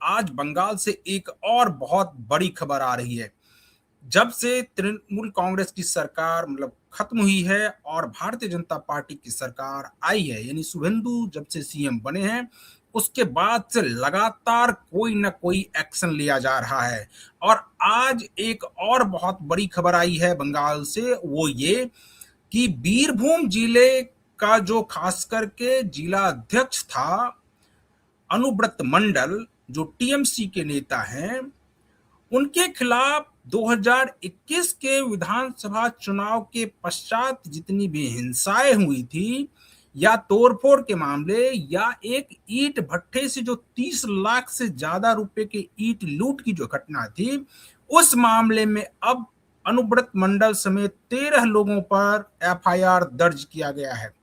आज बंगाल से एक और बहुत बड़ी खबर आ रही है। जब से तृणमूल कांग्रेस की सरकार खत्म हुई है और भारतीय जनता पार्टी की सरकार आई है, यानी शुभेंदु जब से सीएम बने हैं, उसके बाद से लगातार कोई ना कोई एक्शन लिया जा रहा है। और आज एक और बहुत बड़ी खबर आई है बंगाल से, वो ये कि बीरभूम जिले का जो खास करके जिला अध्यक्ष था अनुव्रत मंडल, जो टीएमसी के नेता हैं, उनके खिलाफ 2021 के विधानसभा चुनाव के पश्चात जितनी भी हिंसाएं हुई थी, या तोड़फोड़ के मामले, या एक ईंट भट्ठे से जो 30 लाख से ज्यादा रुपए के ईंट लूट की जो घटना थी, उस मामले में अब अनुव्रत मंडल समेत 13 लोगों पर एफआईआर दर्ज किया गया है।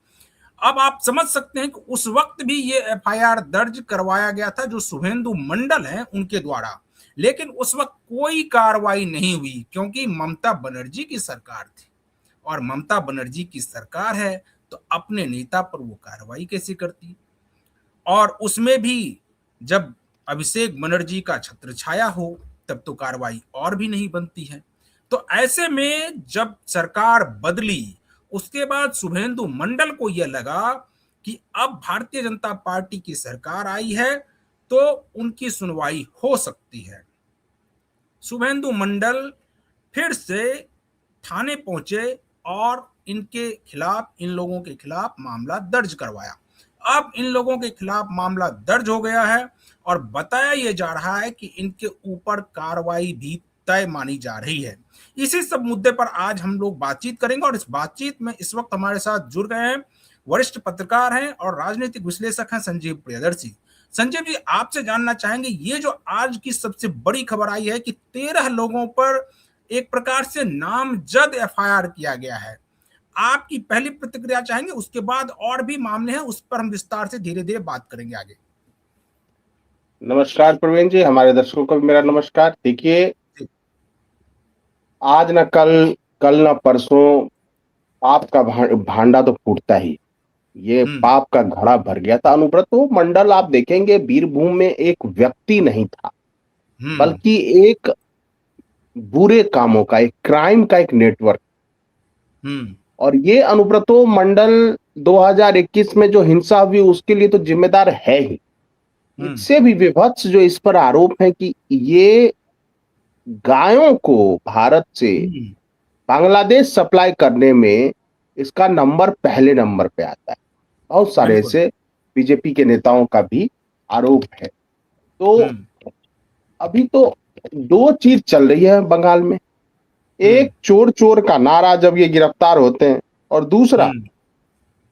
अब आप समझ सकते हैं कि उस वक्त भी ये एफआईआर दर्ज करवाया गया था जो शुभेंदु मंडल हैं उनके द्वारा, लेकिन उस वक्त कोई कार्रवाई नहीं हुई क्योंकि ममता बनर्जी की सरकार थी, और ममता बनर्जी की सरकार है तो अपने नेता पर वो कार्रवाई कैसे करती। और उसमें भी जब अभिषेक बनर्जी का छत्र छाया हो तब तो कार्रवाई और भी नहीं बनती है। तो ऐसे में जब सरकार बदली, उसके बाद शुभेंदु मंडल को यह लगा कि अब भारतीय जनता पार्टी की सरकार आई है तो उनकी सुनवाई हो सकती है। शुभेंदु मंडल फिर से थाने पहुंचे और इनके खिलाफ, इन लोगों के खिलाफ मामला दर्ज करवाया। अब इन लोगों के खिलाफ मामला दर्ज हो गया है और बताया यह जा रहा है कि इनके ऊपर कार्रवाई भी तय मानी जा रही है। इसी सब मुद्दे पर आज हम लोग बातचीत करेंगे, और इस बातचीत में इस वक्त हमारे साथ जुड़ गए हैं वरिष्ठ पत्रकार हैं और राजनीतिक विश्लेषक हैं संजीव प्रियदर्शी। संजय जी, आपसे जानना चाहेंगे, ये जो आज की सबसे बड़ी खबर आई है कि 13 लोगों पर एक प्रकार से नामजद एफआईआर किया गया है, आपकी पहली प्रतिक्रिया चाहेंगे, उसके बाद और भी मामले हैं उस पर हम विस्तार से धीरे धीरे बात करेंगे आगे। नमस्कार प्रवीण जी, हमारे दर्शकों को भी मेरा नमस्कार। देखिए, आज न कल, कल न परसों पाप का भांडा तो फूटता ही। ये पाप का घड़ा भर गया था। अनुव्रत मंडल, आप देखेंगे, बीरभूम में एक व्यक्ति नहीं था, बल्कि एक बुरे कामों का, एक क्राइम का एक नेटवर्क। और ये अनुव्रत मंडल 2021 में जो हिंसा हुई उसके लिए तो जिम्मेदार है ही। इससे भी विभत्स जो इस पर आरोप है कि ये गायों को भारत से बांग्लादेश सप्लाई करने में इसका नंबर पहले नंबर पे आता है। बहुत सारे ऐसे बीजेपी के नेताओं का भी आरोप है। तो अभी तो दो चीज चल रही है बंगाल में। एक, चोर चोर का नारा जब ये गिरफ्तार होते हैं, और दूसरा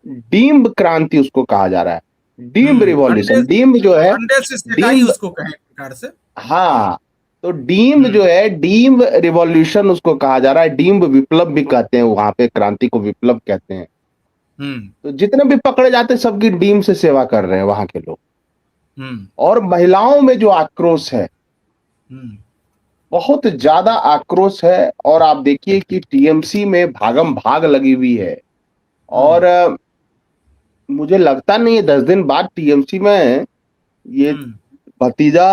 डीम्ब क्रांति उसको कहा जा रहा है, डीम्ब रिवॉल्यूशन। डीम्ब जो है, डीम्ब उसको कहें प्रकार से, हाँ, तो डीम्ब जो है, डीम्ब रिवॉल्यूशन उसको कहा जा रहा है। डीम्ब विप्लव भी कहते हैं, वहां पे क्रांति को विप्लव कहते हैं। तो जितने भी पकड़े जाते हैं सबकी डीम्ब से सेवा कर रहे हैं वहां के लोग। और महिलाओं में जो आक्रोश है, बहुत ज्यादा आक्रोश है। और आप देखिए कि टीएमसी में भागम भाग लगी हुई है। और मुझे लगता नहीं है 10 दिन बाद टीएमसी में ये भतीजा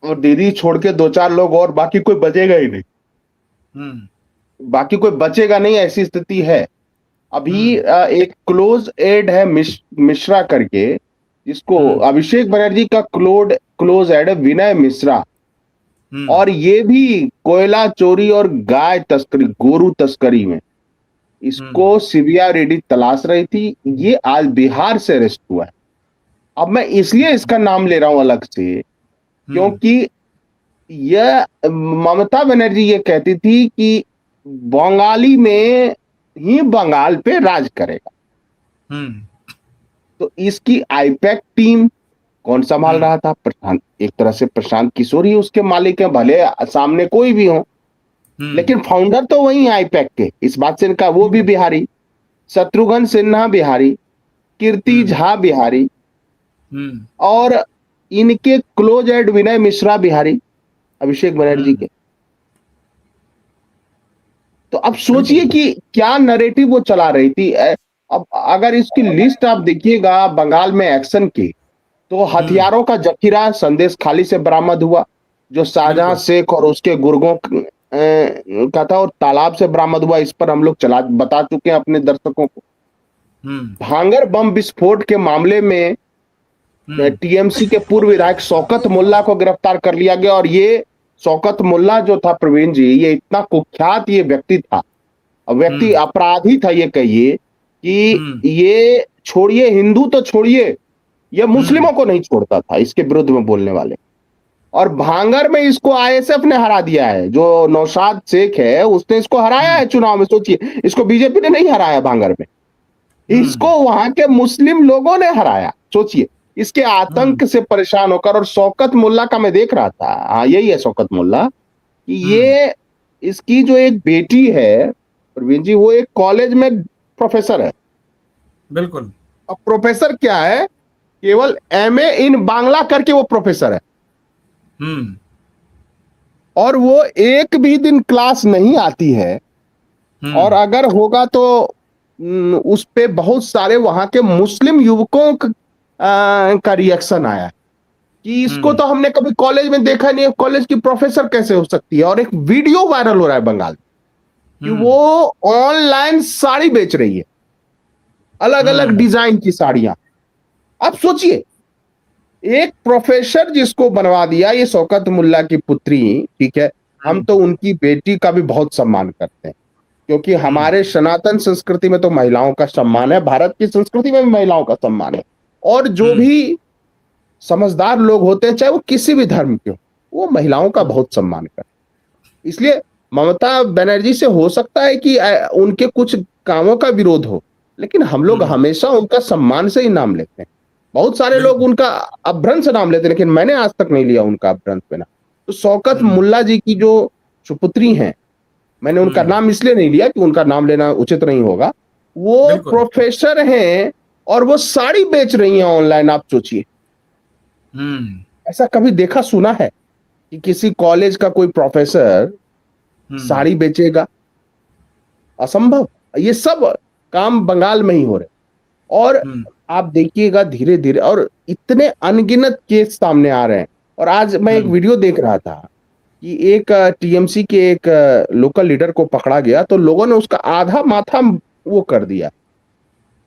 और दीदी छोड़ के 2-4 लोग और, बाकी कोई बचेगा ही नहीं। बाकी कोई बचेगा नहीं, ऐसी स्थिति है। अभी एक क्लोज एड है मिश्रा करके, जिसको अभिषेक बनर्जी का क्लोज एड है विनय मिश्रा। और ये भी कोयला चोरी और गाय तस्करी, गोरू तस्करी में इसको सीबीआई तलाश रही थी। ये आज बिहार से अरेस्ट हुआ है। अब मैं इसलिए इसका नाम ले रहा हूं अलग से, क्योंकि यह ममता बनर्जी ये कहती थी कि बंगाली में ही बंगाल पे राज करेगा। तो इसकी आईपैक टीम कौन संभाल रहा था? प्रशांत, एक तरह से प्रशांत किशोर ही उसके मालिक हैं, भले सामने कोई भी हो, लेकिन फाउंडर तो वही आईपैक के। इस बात से इनका, वो भी बिहारी, शत्रुघ्न सिन्हा बिहारी, कीर्ति झा बिहारी, और इनके क्लोज एड विनय मिश्रा बिहारी, अभिषेक बनर्जी के। तो अब सोचिए कि क्या नैरेटिव वो चला रही थी। अब अगर इसकी लिस्ट आप देखिएगा बंगाल में एक्शन की, तो हथियारों का जखीरा संदेश खाली से बरामद हुआ, जो शाहजहां बिल्कुल। शेख और उसके गुर्गों का था, और तालाब से बरामद हुआ। इस पर हम लोग बता चुके हैं अपने दर्शकों को। हम्म। भांगर बम विस्फोट के मामले में हम्म। टीएमसी के पूर्व विधायक शौकत मुल्ला को गिरफ्तार कर लिया गया। और ये शौकत मुल्ला जो था प्रवीण जी, ये इतना कुख्यात ये व्यक्ति था, व्यक्ति हम्म। अपराधी था, ये कहिए कि हम्म। ये छोड़िए हिंदू तो छोड़िए, ये हम्म। मुस्लिमों को नहीं छोड़ता था, इसके विरुद्ध में बोलने वाले। और भांगर में इसको आईएसएफ ने हरा दिया है, जो नौशाद शेख है उसने इसको हराया हम्म। है चुनाव में। सोचिए, इसको बीजेपी ने नहीं हराया भांगर में, इसको हम्म। वहां के मुस्लिम लोगों ने हराया। सोचिए, इसके हम्म। आतंक से परेशान होकर। और शौकत मुल्ला का मैं देख रहा था, हाँ यही है शौकत मुल्ला, कि हम्म। ये इसकी जो एक बेटी है प्रवीण जी, वो एक कॉलेज में प्रोफेसर है। बिल्कुल। अब प्रोफेसर क्या है, केवल एमए इन बांग्ला करके वो प्रोफेसर है। हम्म। और वो एक भी दिन क्लास नहीं आती है, और हम्म। अगर होगा तो उस पे बहुत सारे वहां के मुस्लिम युवकों का रिएक्शन आया है कि इसको हम्म। तो हमने कभी कॉलेज में देखा नहीं है, कॉलेज की प्रोफेसर कैसे हो सकती है। और एक वीडियो वायरल हो रहा है बंगाल में कि हम्म। वो ऑनलाइन साड़ी बेच रही है, अलग अलग हम्म। डिजाइन की साड़ियां। अब सोचिए, एक प्रोफेसर जिसको बनवा दिया, ये शौकत मुल्ला की पुत्री, ठीक है, हम तो हम्म। उनकी बेटी का भी बहुत सम्मान करते हैं, क्योंकि हम्म। हमारे सनातन संस्कृति में तो महिलाओं का सम्मान है, भारत की संस्कृति में भी महिलाओं का सम्मान है। और जो हम्म। भी समझदार लोग होते हैं, चाहे वो किसी भी धर्म के हो, वो महिलाओं का हम्म। बहुत सम्मान करते हैं। इसलिए ममता बनर्जी से हो सकता है कि उनके कुछ कामों का विरोध हो, लेकिन हम लोग हम्म। हमेशा उनका सम्मान से ही नाम लेते हैं। बहुत सारे लोग बिल्कुल। उनका अपभ्रंश नाम लेते हैं, लेकिन मैंने आज तक नहीं लिया उनका अपभ्रंश पे नाम। तो शौकत हम्म। मुल्ला जी की जो सुपुत्री हैं, मैंने उनका हम्म। नाम इसलिए नहीं लिया कि उनका नाम लेना उचित नहीं होगा। वो बिल्कुल। प्रोफेसर हैं और वो साड़ी बेच रही हैं ऑनलाइन। आप सोचिए, हम्म। ऐसा कभी देखा सुना है कि किसी कॉलेज का कोई प्रोफेसर हम्म। साड़ी बेचेगा? असंभव। ये सब काम बंगाल में ही हो रहे। और हम्म। आप देखिएगा धीरे धीरे, और इतने अनगिनत केस सामने आ रहे हैं। और आज मैं एक हम्म। वीडियो देख रहा था कि एक टीएमसी के एक लोकल लीडर को पकड़ा गया, तो लोगों ने उसका आधा माथा वो कर दिया,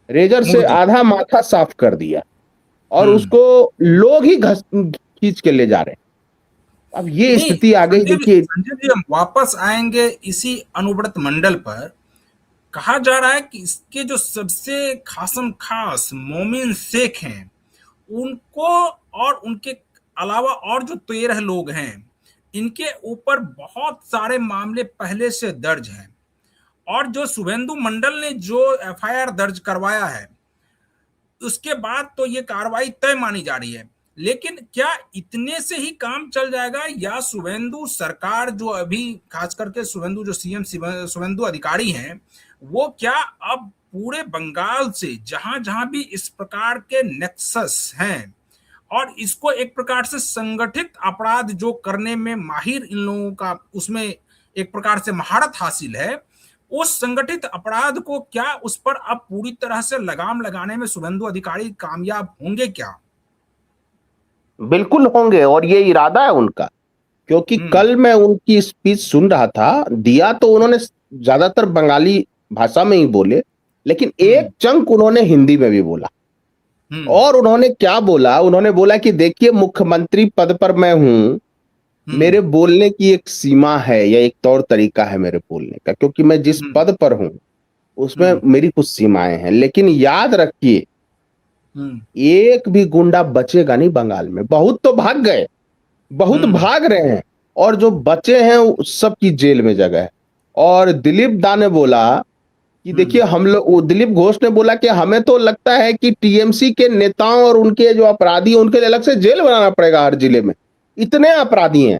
रेजर से मूर्ति। आधा माथा साफ कर दिया, और हम्म। उसको लोग ही खींच के ले जा रहे हैं। अब ये नहीं, स्थिति आ गई, देखिए। संजय जी, हम वापस आएंगे इसी अनुव्रत मंडल पर। कहा जा रहा है कि इसके जो सबसे खासम खास मोमिन शेख हैं, उनको और उनके अलावा और जो 13 लोग हैं, इनके ऊपर बहुत सारे मामले पहले से दर्ज हैं। और जो शुभेंदु मंडल ने जो एफआईआर दर्ज करवाया है, उसके बाद तो ये कार्रवाई तय मानी जा रही है। लेकिन क्या इतने से ही काम चल जाएगा, या शुभेंदु सरकार जो अभी खास करके शुभेंदु जो सीएम शुभेंदु अधिकारी हैं, वो क्या अब पूरे बंगाल से जहां जहां भी इस प्रकार के नेक्सस हैं और इसको एक प्रकार से संगठित अपराध जो करने में माहिर इन लोगों का, उसमें एक प्रकार से महारत हासिल है, उस संगठित अपराध को क्या उस पर अब पूरी तरह से लगाम लगाने में शुभेंदु अधिकारी कामयाब होंगे क्या? बिल्कुल होंगे, और ये इरादा है उनका। क्योंकि हम्म। कल मैं उनकी स्पीच सुन रहा था, दिया तो उन्होंने ज्यादातर बंगाली भाषा में ही बोले, लेकिन एक हम्म। चंक उन्होंने हिंदी में भी बोला। हम्म। और उन्होंने क्या बोला, उन्होंने बोला कि देखिए, मुख्यमंत्री पद पर मैं हूं, मेरे हम्म। बोलने की एक सीमा है या एक तौर तरीका है मेरे बोलने का, क्योंकि मैं जिस हम्म। पद पर हूं उसमें हम्म। मेरी कुछ सीमाएं हैं। लेकिन याद रखिए, हम्म। एक भी गुंडा बचेगा नहीं बंगाल में। बहुत तो भाग गए, बहुत हम्म। भाग रहे हैं, और जो बचे हैं सबकी जेल में जगह है। और दिलीप दा ने बोला कि हम्म। देखिए, हम लोग, दिलीप घोष ने बोला कि हमें तो लगता है कि टीएमसी के नेताओं और उनके जो अपराधी हैं, उनके लिए अलग से जेल बनाना पड़ेगा हर जिले में, इतने अपराधी हैं।